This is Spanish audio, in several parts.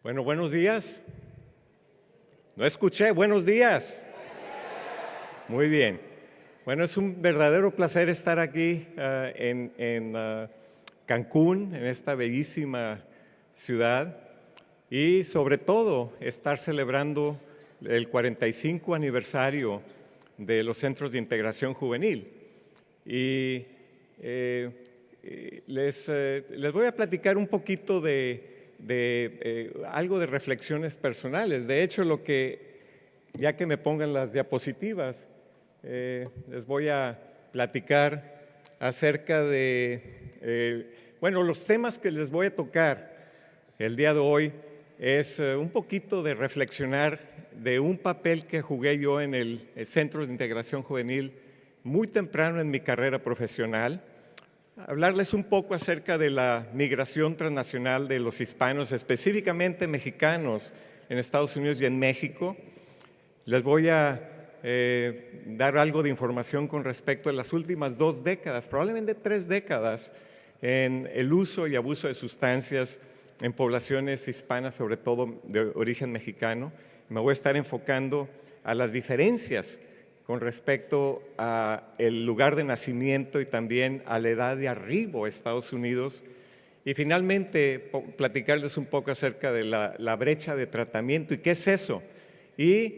Bueno, buenos días. No escuché, buenos días. Muy bien. Bueno, es un verdadero placer estar aquí en Cancún, en esta bellísima ciudad, y sobre todo estar celebrando el 45 aniversario de los Centros de Integración Juvenil. Y les voy a platicar un poquito de algo de reflexiones personales. De hecho, ya que me pongan las diapositivas, les voy a platicar acerca de, los temas que les voy a tocar el día de hoy es un poquito de reflexionar de un papel que jugué yo en el Centro de Integración Juvenil muy temprano en mi carrera profesional. Hablarles un poco acerca de la migración transnacional de los hispanos, específicamente mexicanos en Estados Unidos y en México. Les voy a dar algo de información con respecto a las últimas 2 décadas, probablemente 3 décadas, en el uso y abuso de sustancias en poblaciones hispanas, sobre todo de origen mexicano. Me voy a estar enfocando a las diferencias con respecto al lugar de nacimiento y también a la edad de arribo a Estados Unidos. Y finalmente, platicarles un poco acerca de la brecha de tratamiento y qué es eso. Y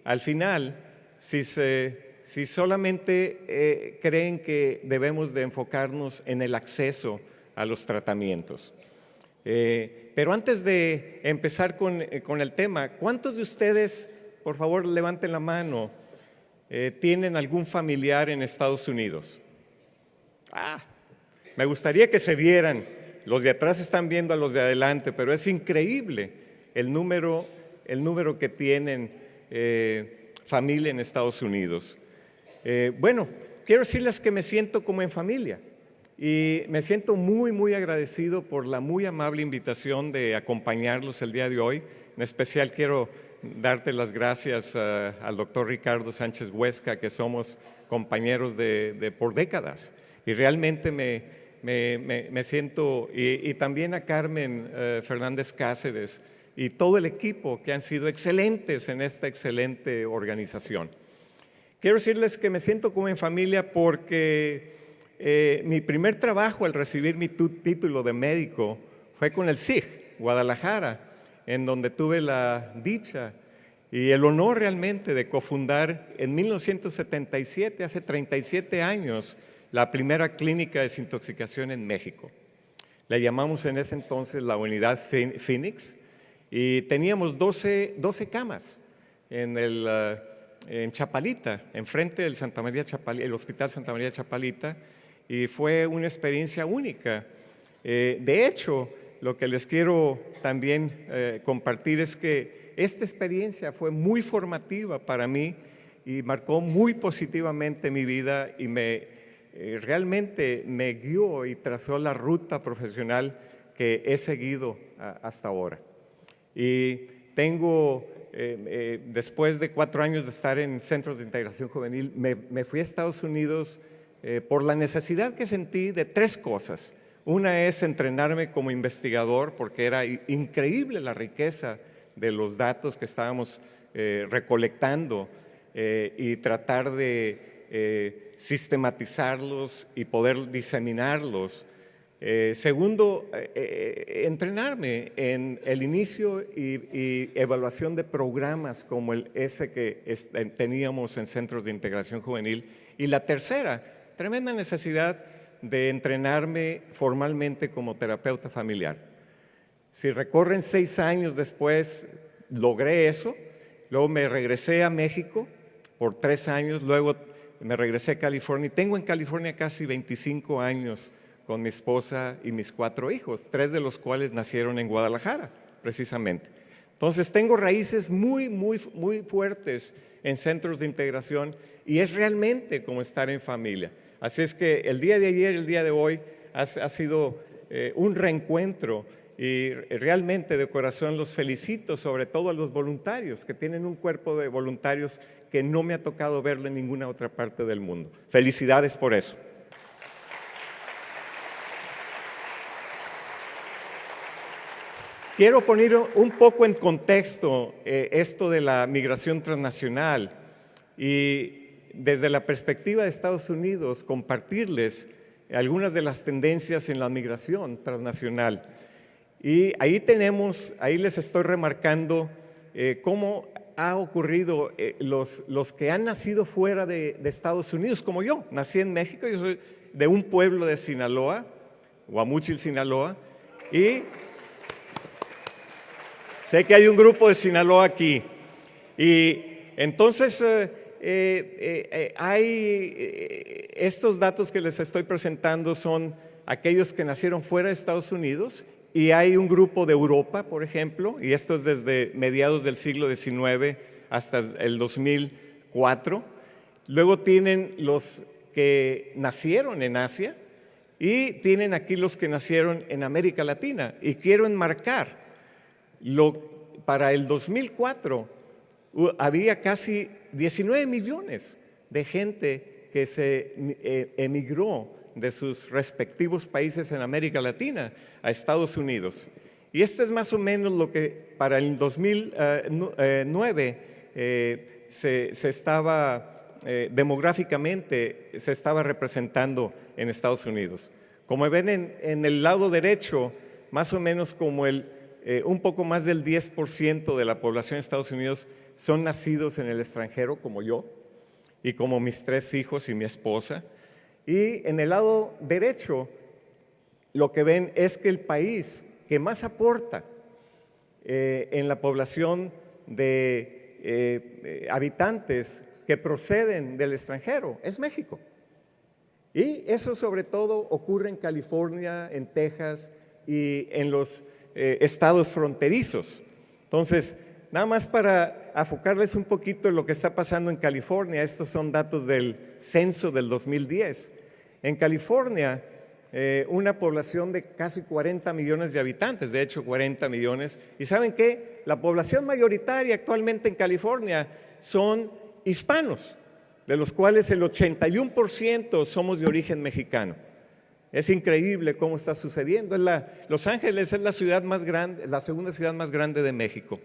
al final, si solamente creen que debemos de enfocarnos en el acceso a los tratamientos. Pero antes de empezar con el tema, ¿cuántos de ustedes, por favor, levanten la mano, tienen algún familiar en Estados Unidos? Me gustaría que se vieran. Los de atrás están viendo a los de adelante, pero es increíble el número que tienen familia en Estados Unidos. Quiero decirles que me siento como en familia y me siento muy, muy agradecido por la muy amable invitación de acompañarlos el día de hoy. En especial quiero darte las gracias al doctor Ricardo Sánchez Huesca, que somos compañeros por décadas. Y realmente me siento, y también a Carmen Fernández Cáceres y todo el equipo que han sido excelentes en esta excelente organización. Quiero decirles que me siento como en familia porque mi primer trabajo al recibir mi título de médico fue con el SIG, Guadalajara, en donde tuve la dicha y el honor realmente de cofundar en 1977, hace 37 años, la primera clínica de desintoxicación en México. La llamamos en ese entonces la Unidad Phoenix y teníamos 12 camas en Chapalita, enfrente del el Hospital Santa María Chapalita, y fue una experiencia única. De hecho, lo que les quiero también compartir es que esta experiencia fue muy formativa para mí y marcó muy positivamente mi vida y realmente me guió y trazó la ruta profesional que he seguido hasta ahora. Y tengo, después de 4 años de estar en centros de integración juvenil, me fui a Estados Unidos por la necesidad que sentí de 3 cosas. Una es entrenarme como investigador, porque era increíble la riqueza de los datos que estábamos recolectando y tratar de sistematizarlos y poder diseminarlos. Segundo, entrenarme en el inicio y evaluación de programas como ese que teníamos en centros de integración juvenil. Y la tercera, tremenda necesidad de entrenarme formalmente como terapeuta familiar. Si recorren 6 años después, logré eso. Luego me regresé a México por 3 años, luego me regresé a California y tengo en California casi 25 años con mi esposa y mis 4 hijos, 3 de los cuales nacieron en Guadalajara, precisamente. Entonces tengo raíces muy, muy, muy fuertes en centros de integración y es realmente como estar en familia. Así es que el día de ayer, el día de hoy, ha sido un reencuentro y realmente de corazón los felicito, sobre todo a los voluntarios, que tienen un cuerpo de voluntarios que no me ha tocado verlo en ninguna otra parte del mundo. Felicidades por eso. quiero poner un poco en contexto esto de la migración transnacional y desde la perspectiva de Estados Unidos compartirles algunas de las tendencias en la migración transnacional. Y ahí les estoy remarcando cómo ha ocurrido los que han nacido fuera de Estados Unidos, como yo. Nací en México, yo soy de un pueblo de Sinaloa, Guamúchil, Sinaloa, y sé que hay un grupo de Sinaloa aquí. Y entonces estos datos que les estoy presentando son aquellos que nacieron fuera de Estados Unidos, y hay un grupo de Europa, por ejemplo, y esto es desde mediados del siglo XIX hasta el 2004. Luego tienen los que nacieron en Asia y tienen aquí los que nacieron en América Latina. Y quiero enmarcar, para el 2004 había casi 19 millones de gente que se emigró de sus respectivos países en América Latina a Estados Unidos. Y esto es más o menos lo que para el 2009 demográficamente se estaba representando en Estados Unidos. Como ven en el lado derecho, más o menos como un poco más del 10% de la población de Estados Unidos son nacidos en el extranjero, como yo, y como mis 3 hijos y mi esposa. Y en el lado derecho, lo que ven es que el país que más aporta en la población de habitantes que proceden del extranjero es México. Y eso sobre todo ocurre en California, en Texas y en los estados fronterizos. Entonces, nada más para enfocarles un poquito en lo que está pasando en California, estos son datos del censo del 2010. En California, una población de casi 40 millones de habitantes, de hecho 40 millones, y ¿saben qué? La población mayoritaria actualmente en California son hispanos, de los cuales el 81% somos de origen mexicano. Es increíble cómo está sucediendo. Los Ángeles es la ciudad más grande, la segunda ciudad más grande de México.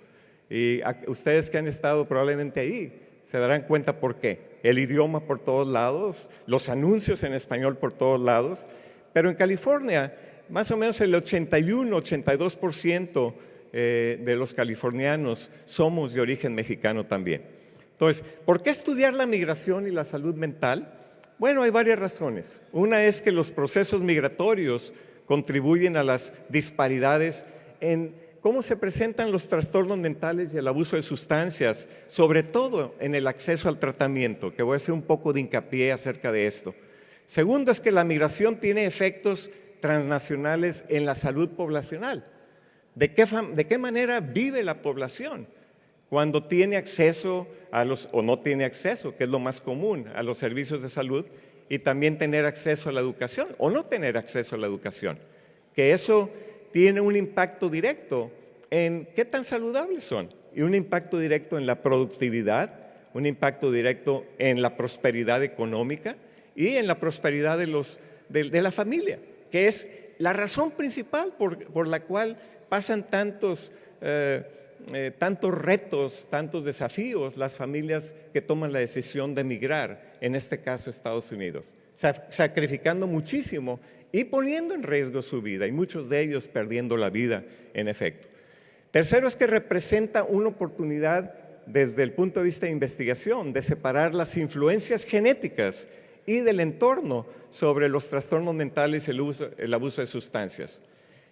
Y ustedes que han estado probablemente ahí se darán cuenta por qué. El idioma por todos lados, los anuncios en español por todos lados. Pero en California, más o menos el 81-82% de los californianos somos de origen mexicano también. Entonces, ¿por qué estudiar la migración y la salud mental? Bueno, hay varias razones. Una es que los procesos migratorios contribuyen a las disparidades en cómo se presentan los trastornos mentales y el abuso de sustancias, sobre todo en el acceso al tratamiento, que voy a hacer un poco de hincapié acerca de esto. Segundo es que la migración tiene efectos transnacionales en la salud poblacional. ¿De qué manera vive la población cuando tiene acceso o no tiene acceso, que es lo más común, a los servicios de salud, y también tener acceso a la educación o no tener acceso a la educación? Que eso tiene un impacto directo en qué tan saludables son, y un impacto directo en la productividad, un impacto directo en la prosperidad económica y en la prosperidad de la familia, que es la razón principal por la cual pasan tantos retos, tantos desafíos las familias que toman la decisión de emigrar, en este caso Estados Unidos, sacrificando muchísimo y poniendo en riesgo su vida, y muchos de ellos perdiendo la vida en efecto. Tercero es que representa una oportunidad desde el punto de vista de investigación de separar las influencias genéticas y del entorno sobre los trastornos mentales y el abuso de sustancias.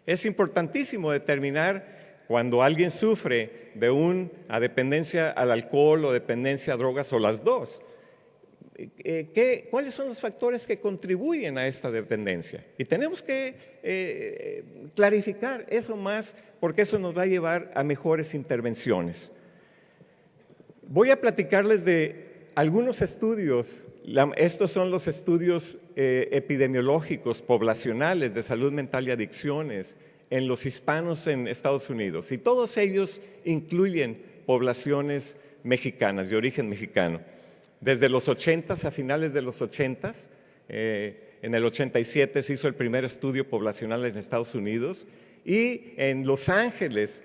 Es importantísimo determinar cuando alguien sufre de una dependencia al alcohol o dependencia a drogas o las dos. ¿Cuáles son los factores que contribuyen a esta dependencia? Y tenemos que clarificar eso más, porque eso nos va a llevar a mejores intervenciones. Voy a platicarles de algunos estudios. Estos son los estudios epidemiológicos poblacionales de salud mental y adicciones en los hispanos en Estados Unidos, y todos ellos incluyen poblaciones mexicanas, de origen mexicano. Desde los 80s, a finales de los 80s, en el 87 se hizo el primer estudio poblacional en Estados Unidos, Y en Los Ángeles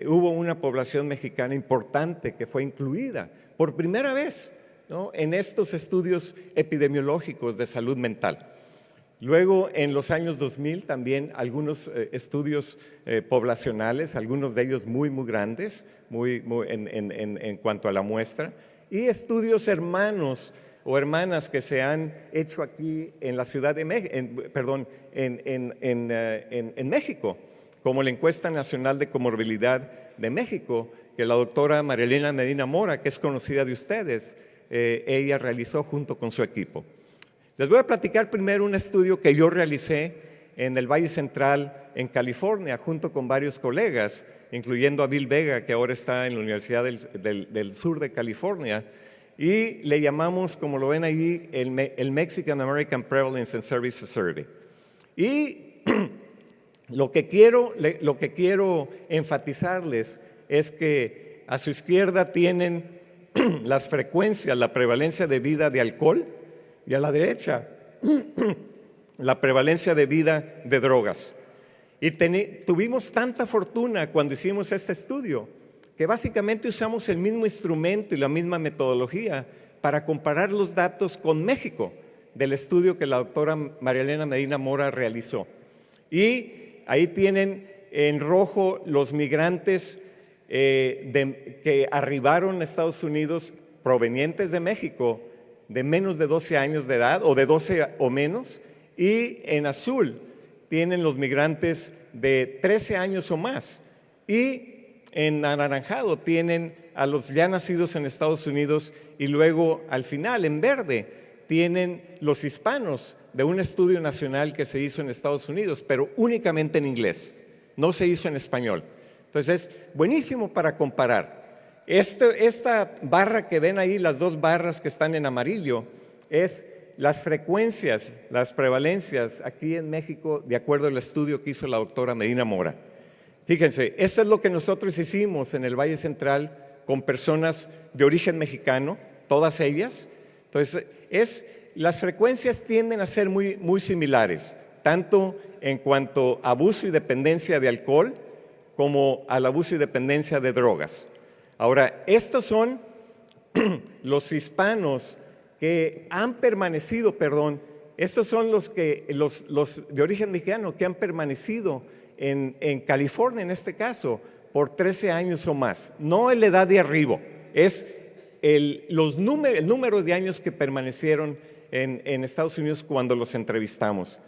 hubo una población mexicana importante que fue incluida por primera vez, ¿no?, en estos estudios epidemiológicos de salud mental. Luego, en los años 2000, también algunos estudios poblacionales, algunos de ellos muy grandes en cuanto a la muestra, y estudios hermanos o hermanas que se han hecho aquí en la Ciudad de en México, como la Encuesta Nacional de Comorbilidad de México, que la doctora Marielena Medina Mora, que es conocida de ustedes, ella realizó junto con su equipo. Les voy a platicar primero un estudio que yo realicé en el Valle Central, en California, junto con varios colegas, incluyendo a Bill Vega, que ahora está en la Universidad del Sur de California, y le llamamos, como lo ven ahí, el Mexican American Prevalence and Services Survey. Y lo que quiero enfatizarles es que a su izquierda tienen las frecuencias, la prevalencia de vida de alcohol, y a la derecha la prevalencia de vida de drogas. Y tuvimos tanta fortuna cuando hicimos este estudio que básicamente usamos el mismo instrumento y la misma metodología para comparar los datos con México del estudio que la doctora Marielena Medina Mora realizó. Y ahí tienen en rojo los migrantes que arribaron a Estados Unidos provenientes de México, de menos de 12 años de edad o de 12 o menos, y en azul tienen los migrantes de 13 años o más, y en anaranjado tienen a los ya nacidos en Estados Unidos, y luego al final en verde tienen los hispanos de un estudio nacional que se hizo en Estados Unidos, pero únicamente en inglés, no se hizo en español. Entonces es buenísimo para comparar. Esta barra que ven ahí, las dos barras que están en amarillo, es las frecuencias, las prevalencias aquí en México, de acuerdo al estudio que hizo la doctora Medina Mora. Fíjense, esto es lo que nosotros hicimos en el Valle Central con personas de origen mexicano, todas ellas. Entonces, las frecuencias tienden a ser muy similares, tanto en cuanto a abuso y dependencia de alcohol, como al abuso y dependencia de drogas. Ahora, estos son los hispanos que han permanecido, estos son los de origen mexicano que han permanecido en California, en este caso, por 13 años o más. No en la edad de arriba, es el número de años que permanecieron en Estados Unidos cuando los entrevistamos.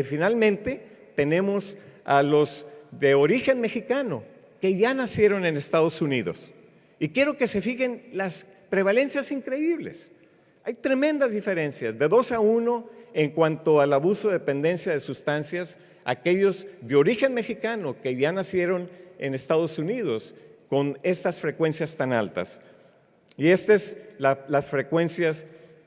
Finalmente, tenemos a los de origen mexicano que ya nacieron en Estados Unidos. Y quiero que se fijen las prevalencias increíbles. Hay tremendas diferencias, de 2-1 en cuanto al abuso o dependencia de sustancias, aquellos de origen mexicano que ya nacieron en Estados Unidos con estas frecuencias tan altas. Y estas las frecuencias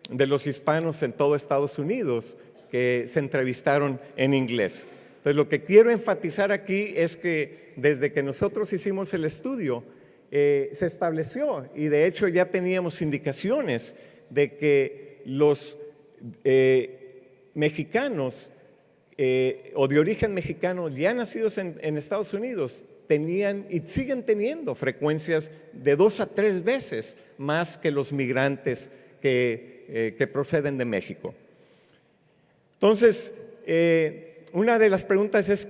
de los hispanos en todo Estados Unidos que se entrevistaron en inglés. Entonces, lo que quiero enfatizar aquí es que desde que nosotros hicimos el estudio, se estableció, y de hecho ya teníamos indicaciones de que los mexicanos o de origen mexicano ya nacidos en Estados Unidos tenían y siguen teniendo frecuencias de 2 a 3 veces más que los migrantes que proceden de México. Entonces, una de las preguntas es,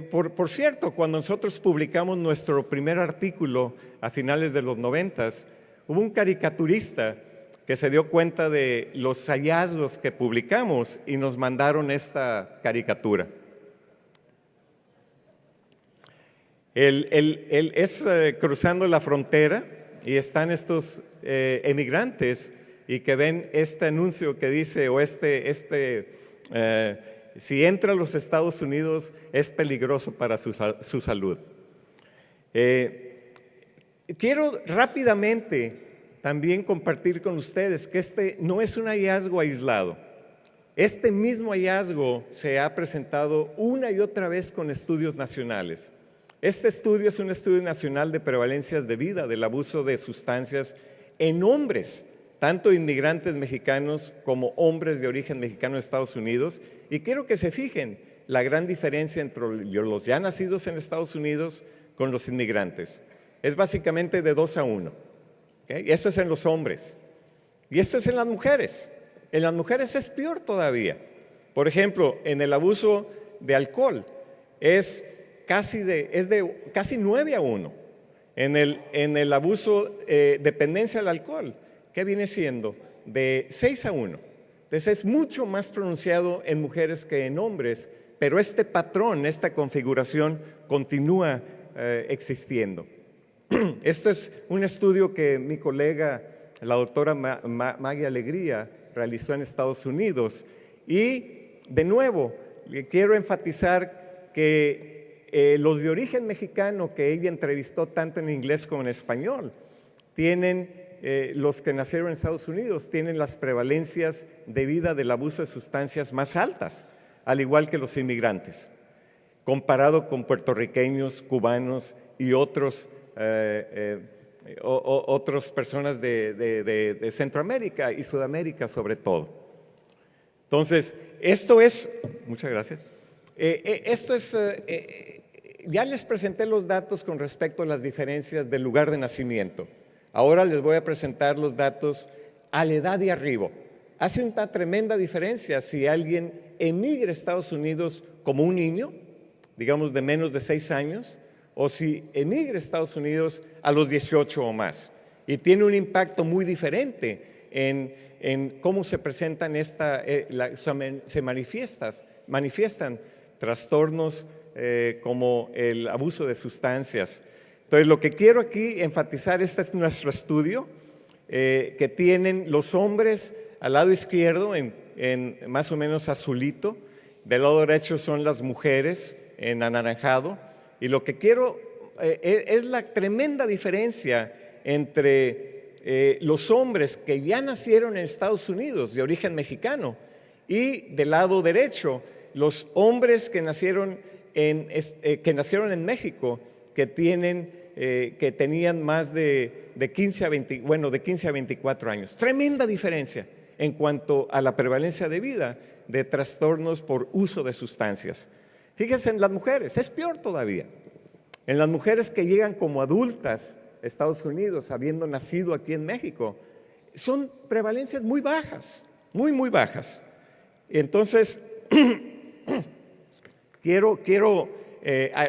por cierto, cuando nosotros publicamos nuestro primer artículo a finales de los 90s, hubo un caricaturista que se dio cuenta de los hallazgos que publicamos y nos mandaron esta caricatura. Él es cruzando la frontera y están estos emigrantes y que ven este anuncio que dice, o si entra a los Estados Unidos es peligroso para su salud. Quiero rápidamente también compartir con ustedes que este no es un hallazgo aislado. Este mismo hallazgo se ha presentado una y otra vez con estudios nacionales. Este estudio es un estudio nacional de prevalencias de vida del abuso de sustancias en hombres, tanto inmigrantes mexicanos como hombres de origen mexicano de Estados Unidos. Y quiero que se fijen, la gran diferencia entre los ya nacidos en Estados Unidos con los inmigrantes. Es básicamente de 2-1. ¿Okay? Y esto es en los hombres. Y esto es en las mujeres. En las mujeres es peor todavía. Por ejemplo, en el abuso de alcohol es casi 9-1. En el abuso dependencia al alcohol, ¿qué viene siendo? De 6-1. Entonces es mucho más pronunciado en mujeres que en hombres, pero este patrón, esta configuración continúa existiendo. Esto es un estudio que mi colega, la doctora Maggie Alegría, realizó en Estados Unidos. Y, de nuevo, quiero enfatizar que los de origen mexicano que ella entrevistó tanto en inglés como en español, los que nacieron en Estados Unidos tienen las prevalencias de vida del abuso de sustancias más altas, al igual que los inmigrantes, comparado con puertorriqueños, cubanos y otras personas de Centroamérica y Sudamérica sobre todo. Entonces, muchas gracias, ya les presenté los datos con respecto a las diferencias del lugar de nacimiento. Ahora les voy a presentar los datos a la edad de arribo. Hace una tremenda diferencia si alguien emigra a Estados Unidos como un niño, digamos de menos de 6 años, o si emigra a Estados Unidos a los 18 o más. Y tiene un impacto muy diferente en cómo se presentan se manifiestan trastornos como el abuso de sustancias. Entonces, lo que quiero aquí enfatizar, este es nuestro estudio, que tienen los hombres al lado izquierdo, en más o menos azulito, del lado derecho son las mujeres en anaranjado, y lo que quiero es la tremenda diferencia entre los hombres que ya nacieron en Estados Unidos de origen mexicano y del lado derecho los hombres que nacieron en México que tenían más de 15 a 24 años. Tremenda diferencia en cuanto a la prevalencia de vida de trastornos por uso de sustancias. Fíjense en las mujeres, es peor todavía. En las mujeres que llegan como adultas a Estados Unidos, habiendo nacido aquí en México, son prevalencias muy bajas, muy bajas. Entonces, quiero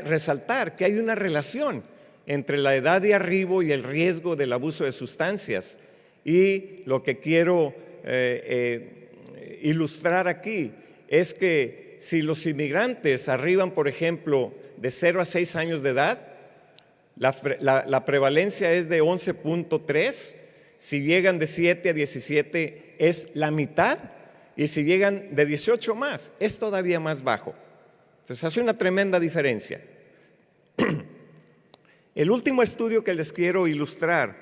resaltar que hay una relación entre la edad de arribo y el riesgo del abuso de sustancias. Y lo que quiero ilustrar aquí es que si los inmigrantes arriban, por ejemplo, de 0 a 6 años de edad, la prevalencia es de 11.3, si llegan de 7 a 17 es la mitad, y si llegan de 18 más, es todavía más bajo. Entonces hace una tremenda diferencia. El último estudio que les quiero ilustrar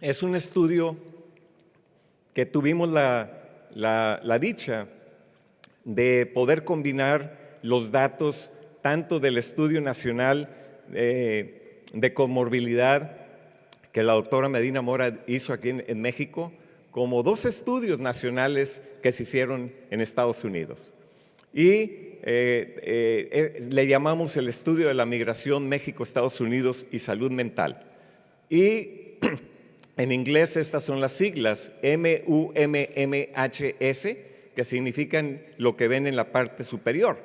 es un estudio que tuvimos la dicha de poder combinar los datos tanto del Estudio Nacional de Comorbilidad que la doctora Medina Mora hizo aquí en México, como 2 estudios nacionales que se hicieron en Estados Unidos. Y le llamamos el estudio de la migración México-Estados Unidos y salud mental. Y en inglés estas son las siglas MUMMHS, que significan lo que ven en la parte superior.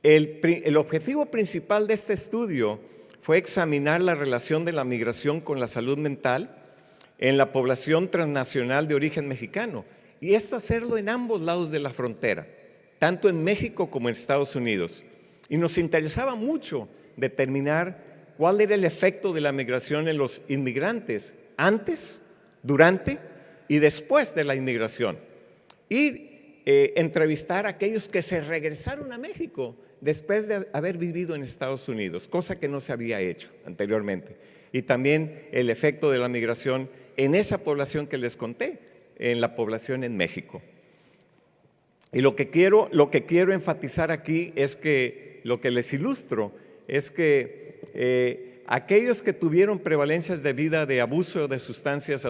El objetivo principal de este estudio fue examinar la relación de la migración con la salud mental en la población transnacional de origen mexicano, y esto hacerlo en ambos lados de la frontera, tanto en México como en Estados Unidos. Y nos interesaba mucho determinar cuál era el efecto de la migración en los inmigrantes antes, durante y después de la inmigración. Y entrevistar a aquellos que se regresaron a México después de haber vivido en Estados Unidos, cosa que no se había hecho anteriormente. Y también el efecto de la migración en esa población que les conté, en la población en México. Y lo que quiero enfatizar aquí es que, lo que les ilustro, es que aquellos que tuvieron prevalencias de vida de abuso de sustancias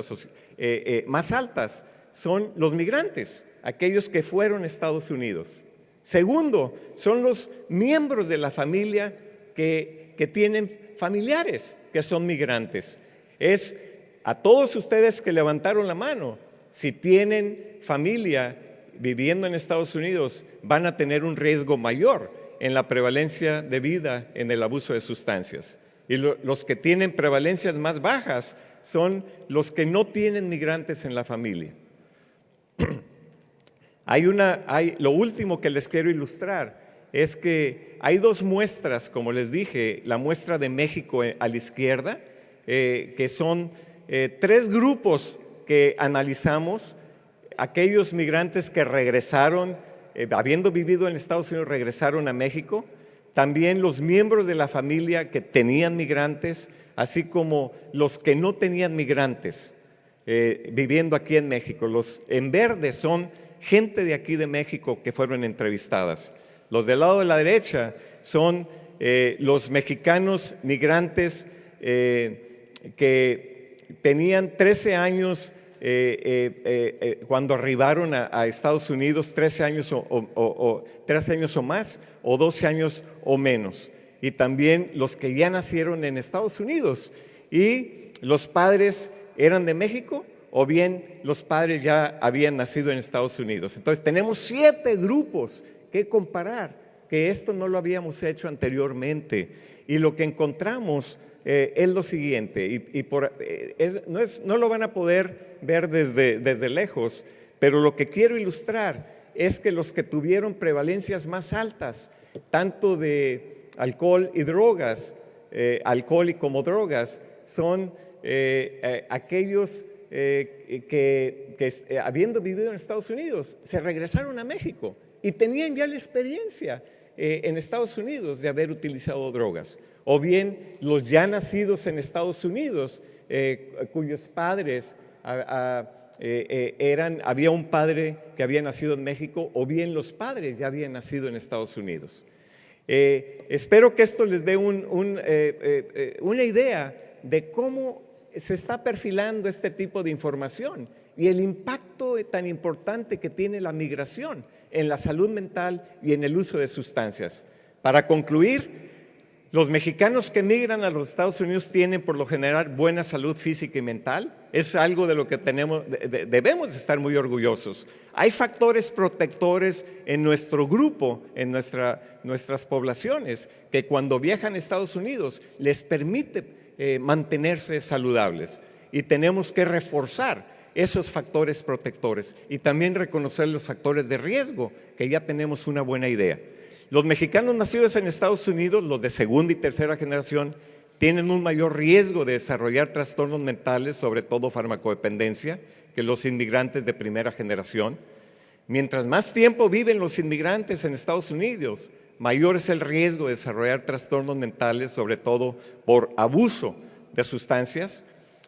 más altas son los migrantes, aquellos que fueron a Estados Unidos. Segundo, son los miembros de la familia que tienen familiares que son migrantes. Es a todos ustedes que levantaron la mano, si tienen familia viviendo en Estados Unidos, van a tener un riesgo mayor en la prevalencia de vida en el abuso de sustancias. Y los que tienen prevalencias más bajas son los que no tienen migrantes en la familia. Lo último que les quiero ilustrar es que hay dos muestras, como les dije, la muestra de México a la izquierda, que son tres grupos que analizamos, aquellos migrantes que regresaron, habiendo vivido en Estados Unidos, regresaron a México, también los miembros de la familia que tenían migrantes, así como los que no tenían migrantes viviendo aquí en México. Los en verde son gente de aquí de México que fueron entrevistadas. Los del lado de la derecha son los mexicanos migrantes que tenían 13 años cuando arribaron a Estados Unidos, 13 años o 13 años o más, o 12 años o menos. Y también los que ya nacieron en Estados Unidos y los padres eran de México o bien los padres ya habían nacido en Estados Unidos. Entonces tenemos 7 grupos que comparar, que esto no lo habíamos hecho anteriormente. Y lo que encontramos es lo siguiente, no lo van a poder ver desde lejos, pero lo que quiero ilustrar es que los que tuvieron prevalencias más altas, tanto de alcohol y drogas, alcohol y como drogas, son aquellos que habiendo vivido en Estados Unidos, se regresaron a México y tenían ya la experiencia en Estados Unidos de haber utilizado drogas. O bien los ya nacidos en Estados Unidos, cuyos padres había un padre que había nacido en México, o bien los padres ya habían nacido en Estados Unidos. Espero que esto les dé una idea de cómo se está perfilando este tipo de información y el impacto tan importante que tiene la migración en la salud mental y en el uso de sustancias. Para concluir, los mexicanos que migran a los Estados Unidos tienen por lo general buena salud física y mental. Es algo de lo que debemos estar muy orgullosos. Hay factores protectores en nuestro grupo, en nuestras poblaciones, que cuando viajan a Estados Unidos les permite mantenerse saludables. Y tenemos que reforzar esos factores protectores y también reconocer los factores de riesgo, que ya tenemos una buena idea. Los mexicanos nacidos en Estados Unidos, los de segunda y tercera generación, tienen un mayor riesgo de desarrollar trastornos mentales, sobre todo farmacodependencia, que los inmigrantes de primera generación. Mientras más tiempo viven los inmigrantes en Estados Unidos, mayor es el riesgo de desarrollar trastornos mentales, sobre todo por abuso de sustancias.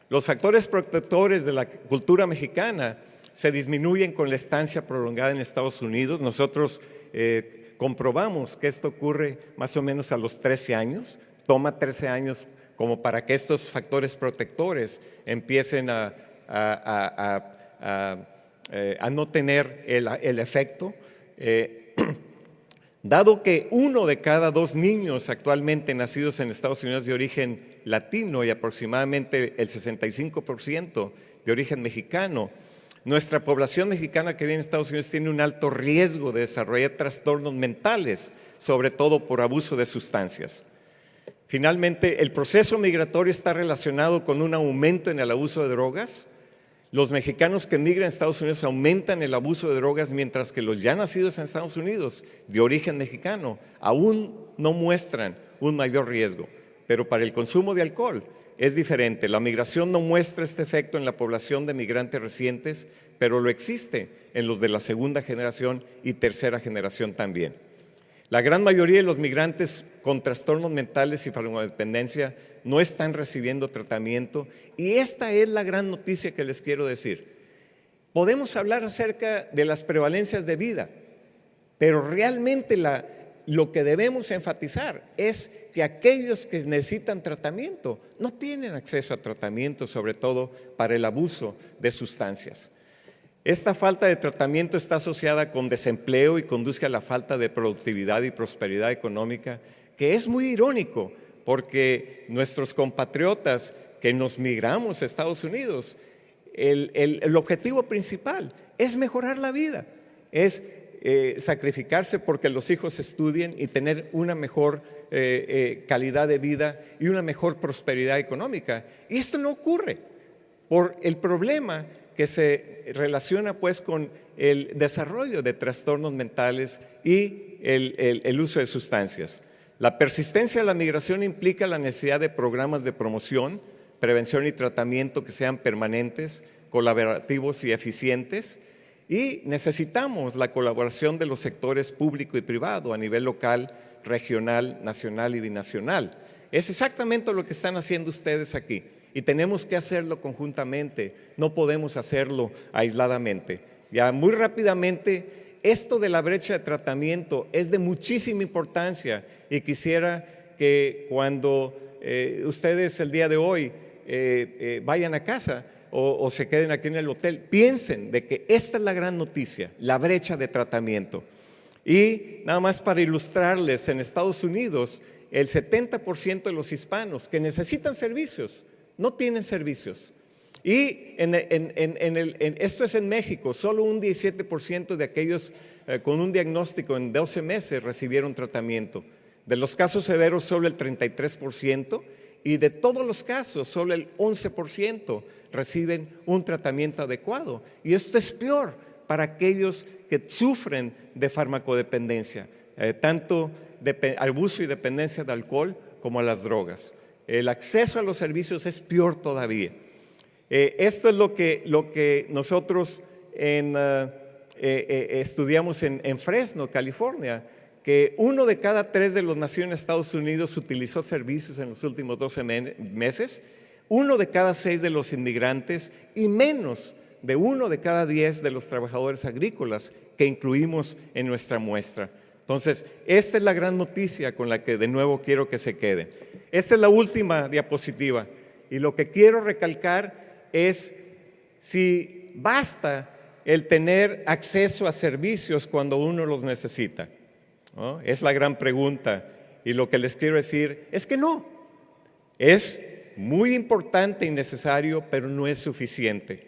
Los factores protectores de la cultura mexicana se disminuyen con la estancia prolongada en Estados Unidos. Nosotros comprobamos que esto ocurre más o menos a los 13 años. Toma 13 años como para que estos factores protectores empiecen a no tener el efecto. Dado que 1 de cada 2 niños actualmente nacidos en Estados Unidos de origen latino y aproximadamente el 65% de origen mexicano, nuestra población mexicana que vive en Estados Unidos tiene un alto riesgo de desarrollar trastornos mentales, sobre todo por abuso de sustancias. Finalmente, el proceso migratorio está relacionado con un aumento en el abuso de drogas. Los mexicanos que migran a Estados Unidos aumentan el abuso de drogas, mientras que los ya nacidos en Estados Unidos de origen mexicano aún no muestran un mayor riesgo. Pero para el consumo de alcohol es diferente. La migración no muestra este efecto en la población de migrantes recientes, pero lo existe en los de la segunda generación y tercera generación también. La gran mayoría de los migrantes con trastornos mentales y farmacodependencia no están recibiendo tratamiento, y esta es la gran noticia que les quiero decir. Podemos hablar acerca de las prevalencias de vida, pero realmente lo que debemos enfatizar es que aquellos que necesitan tratamiento no tienen acceso a tratamiento, sobre todo para el abuso de sustancias. Esta falta de tratamiento está asociada con desempleo y conduce a la falta de productividad y prosperidad económica, que es muy irónico porque nuestros compatriotas que nos migramos a Estados Unidos, el objetivo principal es mejorar la vida, es sacrificarse porque los hijos estudien y tener una mejor calidad de vida y una mejor prosperidad económica. Y esto no ocurre por el problema que se relaciona pues con el desarrollo de trastornos mentales y el uso de sustancias. La persistencia de la migración implica la necesidad de programas de promoción, prevención y tratamiento que sean permanentes, colaborativos y eficientes, y necesitamos la colaboración de los sectores público y privado a nivel local, regional, nacional y binacional. Es exactamente lo que están haciendo ustedes aquí y tenemos que hacerlo conjuntamente, no podemos hacerlo aisladamente. Ya muy rápidamente, esto de la brecha de tratamiento es de muchísima importancia y quisiera que cuando ustedes el día de hoy vayan a casa o se queden aquí en el hotel, piensen de que esta es la gran noticia, la brecha de tratamiento. Y nada más para ilustrarles, en Estados Unidos, el 70% de los hispanos que necesitan servicios no tienen servicios. Y esto es en México, solo un 17% de aquellos con un diagnóstico en 12 meses recibieron tratamiento. De los casos severos, solo el 33%, y de todos los casos, solo el 11% reciben un tratamiento adecuado. Y esto es peor para aquellos que sufren de farmacodependencia, tanto de abuso y dependencia de alcohol como a las drogas. El acceso a los servicios es peor todavía. Esto es lo que nosotros estudiamos en Fresno, California, que 1 de cada 3 de los nacidos en Estados Unidos utilizó servicios en los últimos 12 meses, 1 de cada 6 de los inmigrantes y menos de 1 de cada 10 de los trabajadores agrícolas que incluimos en nuestra muestra. Entonces, esta es la gran noticia con la que de nuevo quiero que se queden. Esta es la última diapositiva y lo que quiero recalcar es si basta el tener acceso a servicios cuando uno los necesita, ¿no? Es la gran pregunta y lo que les quiero decir es que no. Es muy importante y necesario, pero no es suficiente.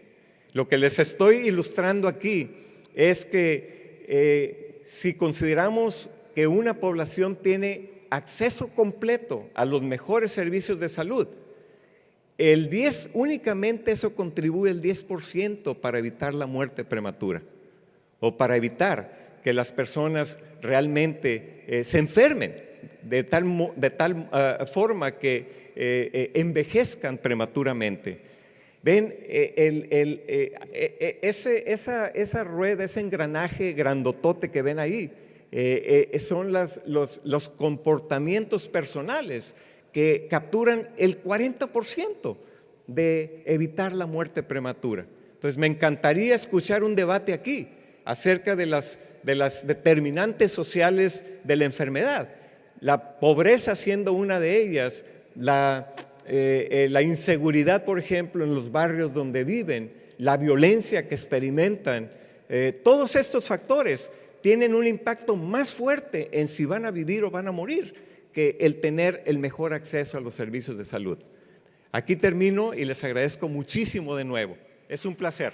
Lo que les estoy ilustrando aquí es que si consideramos que una población tiene acceso completo a los mejores servicios de salud, únicamente eso contribuye el 10% para evitar la muerte prematura o para evitar que las personas realmente se enfermen de tal forma que envejezcan prematuramente. Ven, esa rueda, ese engranaje grandotote que ven ahí, son los comportamientos personales que capturan el 40% de evitar la muerte prematura. Entonces, me encantaría escuchar un debate aquí acerca de las determinantes sociales de la enfermedad. La pobreza siendo una de ellas, la inseguridad, por ejemplo, en los barrios donde viven, la violencia que experimentan, todos estos factores tienen un impacto más fuerte en si van a vivir o van a morir que el tener el mejor acceso a los servicios de salud. Aquí termino y les agradezco muchísimo de nuevo. Es un placer.